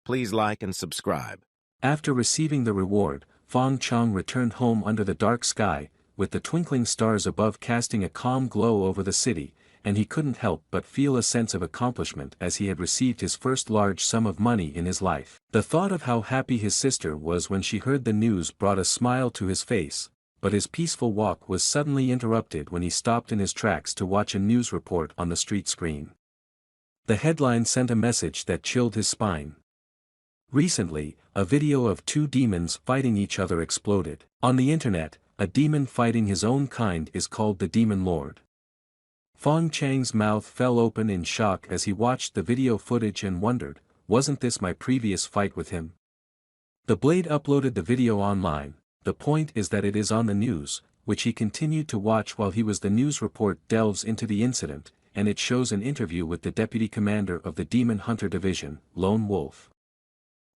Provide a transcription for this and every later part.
Please like and subscribe. After receiving the reward, Fang Cheng returned home under the dark sky, with the twinkling stars above casting a calm glow over the city, and he couldn't help but feel a sense of accomplishment as he had received his first large sum of money in his life. The thought of how happy his sister was when she heard the news brought a smile to his face, but his peaceful walk was suddenly interrupted when he stopped in his tracks to watch a news report on the street screen. The headline sent a message that chilled his spine. Recently, a video of two demons fighting each other exploded. On the internet, a demon fighting his own kind is called the Demon Lord. Fang Cheng's mouth fell open in shock as he watched the video footage and wondered, wasn't this my previous fight with him? The Blade uploaded the video online. The point is that it is on the news, which he continued to watch while he was. The news report delves into the incident, and it shows an interview with the deputy commander of the Demon Hunter Division, Lone Wolf.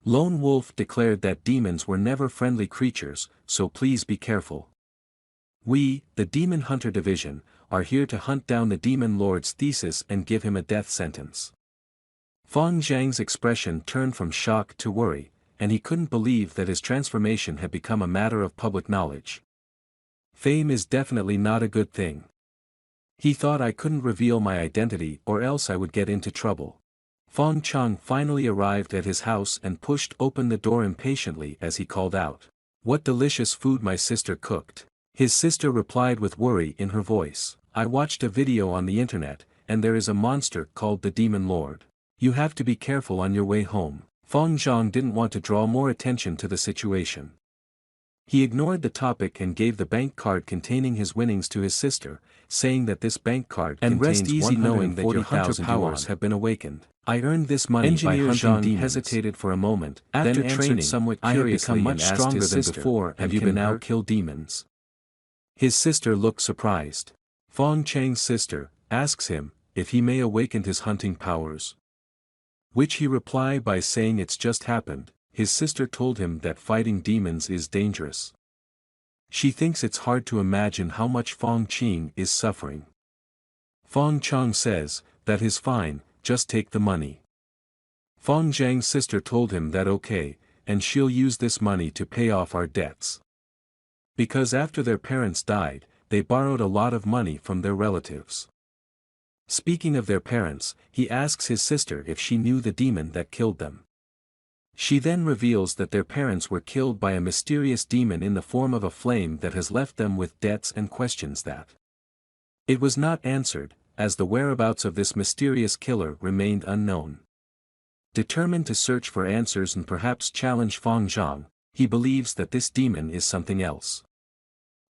Lone Wolf declared that demons were never friendly creatures, so please be careful. We, the Demon Hunter Division, are here to hunt down the Demon Lord's thesis and give him a death sentence. Fang Cheng's expression turned from shock to worry, and he couldn't believe that his transformation had become a matter of public knowledge. Fame is definitely not a good thing. He thought I couldn't reveal my identity or else I would get into trouble. Fang Cheng finally arrived at his house and pushed open the door impatiently as he called out, "What delicious food my sister cooked." His sister replied with worry in her voice, "I watched a video on the internet, and there is a monster called the Demon Lord. You have to be careful on your way home." Fang Cheng didn't want to draw more attention to the situation. He ignored the topic and gave the bank card containing his winnings to his sister, saying that this bank card and contains rest easy knowing that your hunter powers have been awakened. I earned this money Engineer by hunting demons. hesitated for a moment, After then training, somewhat I have curiously become much and asked stronger his than sister, before. "Have And you can been now hurt?" kill demons? His sister looked surprised. Fang Cheng's sister asks him if he may awaken his hunting powers, which he replied by saying it's just happened. His sister told him that fighting demons is dangerous. She thinks it's hard to imagine how much Fang Cheng is suffering. Fang Cheng says, "That is fine, just take the money." Fang Cheng's sister told him that okay, and she'll use this money to pay off our debts. Because after their parents died, they borrowed a lot of money from their relatives. Speaking of their parents, he asks his sister if she knew the demon that killed them. She then reveals that their parents were killed by a mysterious demon in the form of a flame that has left them with debts and questions that it was not answered, as the whereabouts of this mysterious killer remained unknown. Determined to search for answers and perhaps challenge Fang Cheng, he believes that this demon is something else.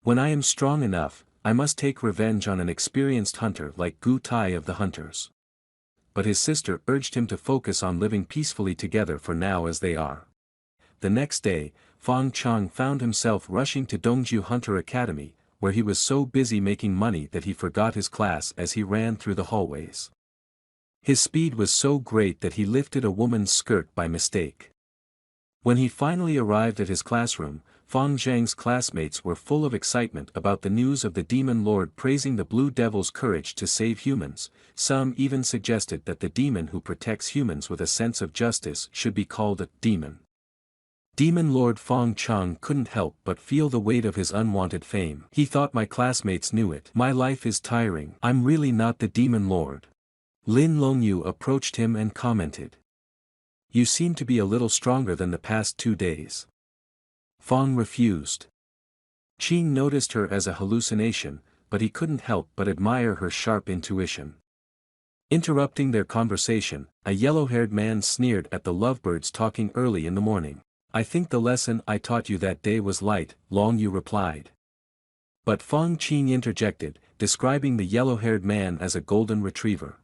When I am strong enough, I must take revenge on an experienced hunter like Gu Tai of the Hunters. But his sister urged him to focus on living peacefully together for now as they are. The next day, Fang Cheng found himself rushing to Dongju Hunter Academy, where he was so busy making money that he forgot his class as he ran through the hallways. His speed was so great that he lifted a woman's skirt by mistake. When he finally arrived at his classroom, Fang Cheng's classmates were full of excitement about the news of the Demon Lord praising the Blue Devil's courage to save humans. Some even suggested that the demon who protects humans with a sense of justice should be called a demon. Demon Lord Fang Cheng couldn't help but feel the weight of his unwanted fame. He thought my classmates knew it. My life is tiring. I'm really not the Demon Lord. Lin Longyu approached him and commented, "You seem to be a little stronger than the past 2 days." Fang refused. Qing noticed her as a hallucination, but he couldn't help but admire her sharp intuition. Interrupting their conversation, a yellow-haired man sneered at the lovebirds talking early in the morning. "I think the lesson I taught you that day was light," Longyu replied. But Fang Qing interjected, describing the yellow-haired man as a golden retriever.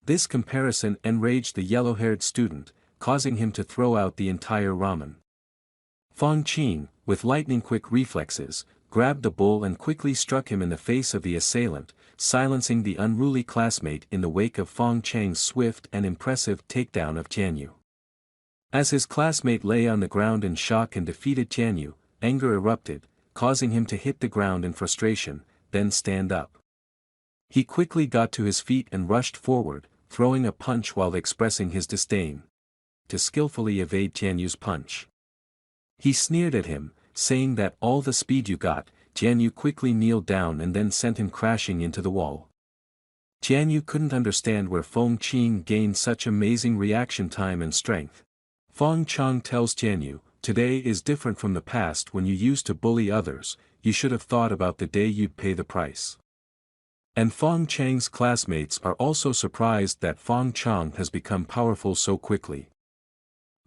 This comparison enraged the yellow-haired student, causing him to throw out the entire ramen. Fang Qing, with lightning-quick reflexes, grabbed the bowl and quickly struck him in the face of the assailant, silencing the unruly classmate in the wake of Fang Cheng's swift and impressive takedown of Tianyu. As his classmate lay on the ground in shock and defeated Tianyu, anger erupted, causing him to hit the ground in frustration, then stand up. He quickly got to his feet and rushed forward, throwing a punch while expressing his disdain. to skillfully evade Tianyu's punch. He sneered at him, saying that all the speed you got. Tianyu quickly kneeled down and then sent him crashing into the wall. Tianyu couldn't understand where Fang Cheng gained such amazing reaction time and strength. Fang Cheng tells Tianyu, "Today is different from the past when you used to bully others, you should have thought about the day you'd pay the price." And Fang Cheng's classmates are also surprised that Fang Cheng has become powerful so quickly.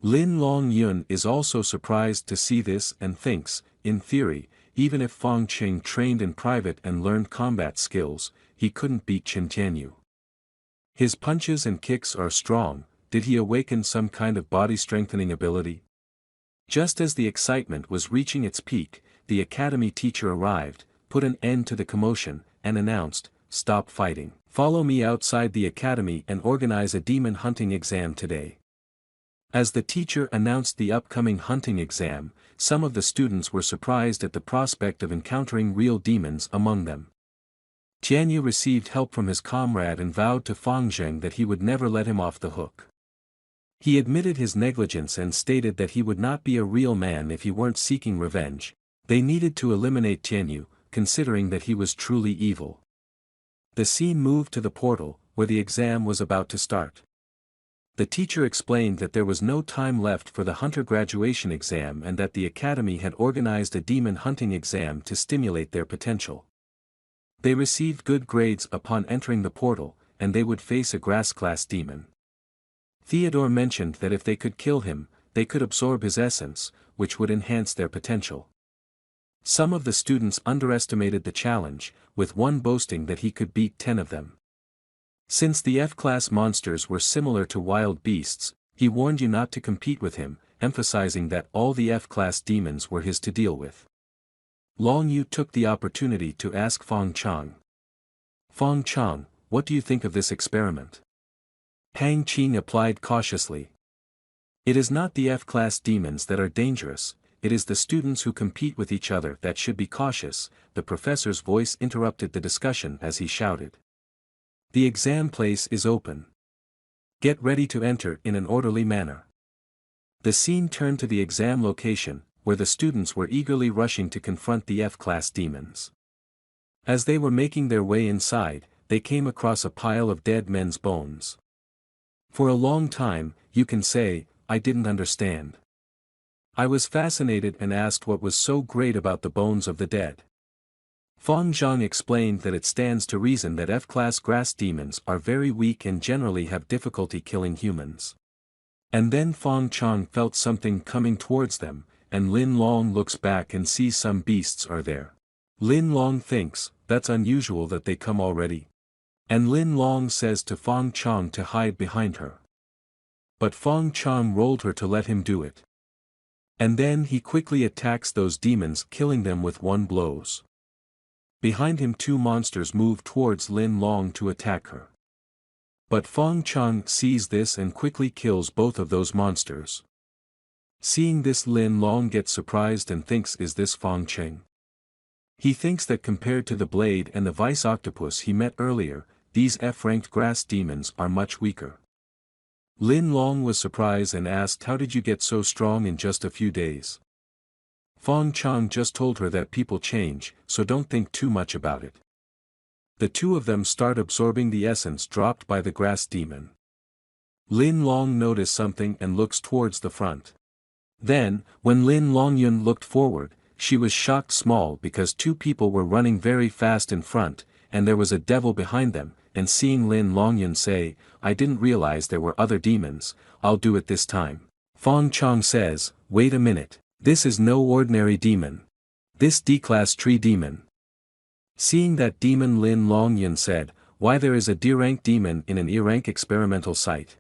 Lin Longyun is also surprised to see this and thinks, in theory, even if Fang Cheng trained in private and learned combat skills, he couldn't beat Chen Tianyu. His punches and kicks are strong. Did he awaken some kind of body-strengthening ability? Just as the excitement was reaching its peak, the academy teacher arrived, put an end to the commotion, and announced, "Stop fighting. Follow me outside the academy and organize a demon hunting exam today." As the teacher announced the upcoming hunting exam, some of the students were surprised at the prospect of encountering real demons among them. Tianyu received help from his comrade and vowed to Fang Cheng that he would never let him off the hook. He admitted his negligence and stated that he would not be a real man if he weren't seeking revenge. They needed to eliminate Tianyu, considering that he was truly evil. The scene moved to the portal, where the exam was about to start. The teacher explained that there was no time left for the hunter graduation exam and that the academy had organized a demon hunting exam to stimulate their potential. They received good grades upon entering the portal, and they would face a grass-class demon. Theodore mentioned that if they could kill him, they could absorb his essence, which would enhance their potential. Some of the students underestimated the challenge, with one boasting that he could beat 10 of them. Since the F-class monsters were similar to wild beasts, he warned you not to compete with him, emphasizing that all the F-class demons were his to deal with. Long Yu took the opportunity to ask Fang Cheng. "Fang Cheng, what do you think of this experiment?" Fang Cheng replied cautiously. "It is not the F-class demons that are dangerous, it is the students who compete with each other that should be cautious." The professor's voice interrupted the discussion as he shouted. "The exam place is open. Get ready to enter in an orderly manner." The scene turned to the exam location, where the students were eagerly rushing to confront the F-class demons. As they were making their way inside, they came across a pile of dead men's bones. For a long time, you can say, I didn't understand. I was fascinated and asked what was so great about the bones of the dead. Fang Zhang explained that it stands to reason that F-class grass demons are very weak and generally have difficulty killing humans. And then Fang Cheng felt something coming towards them, and Lin Long looks back and sees some beasts are there. Lin Long thinks, that's unusual that they come already. And Lin Long says to Fang Cheng to hide behind her. But Fang Cheng rolled her to let him do it. And then he quickly attacks those demons, killing them with one blow. Behind him 2 monsters move towards Lin Long to attack her. But Fang Cheng sees this and quickly kills both of those monsters. Seeing this, Lin Long gets surprised and thinks, is this Fang Cheng? He thinks that compared to the blade and the vice octopus he met earlier, these F-ranked grass demons are much weaker. Lin Long was surprised and asked, how did you get so strong in just a few days? Fang Cheng just told her that people change, so don't think too much about it. The 2 of them start absorbing the essence dropped by the grass demon. Lin Long noticed something and looks towards the front. Then, when Lin Longyun looked forward, she was shocked small because 2 people were running very fast in front, and there was a devil behind them, and seeing Lin Longyun say, I didn't realize there were other demons, I'll do it this time. Fang Cheng says, wait a minute, this is no ordinary demon. This D-class tree demon. Seeing that demon, Lin Longyun said, why there is a D-rank demon in an E-rank experimental site.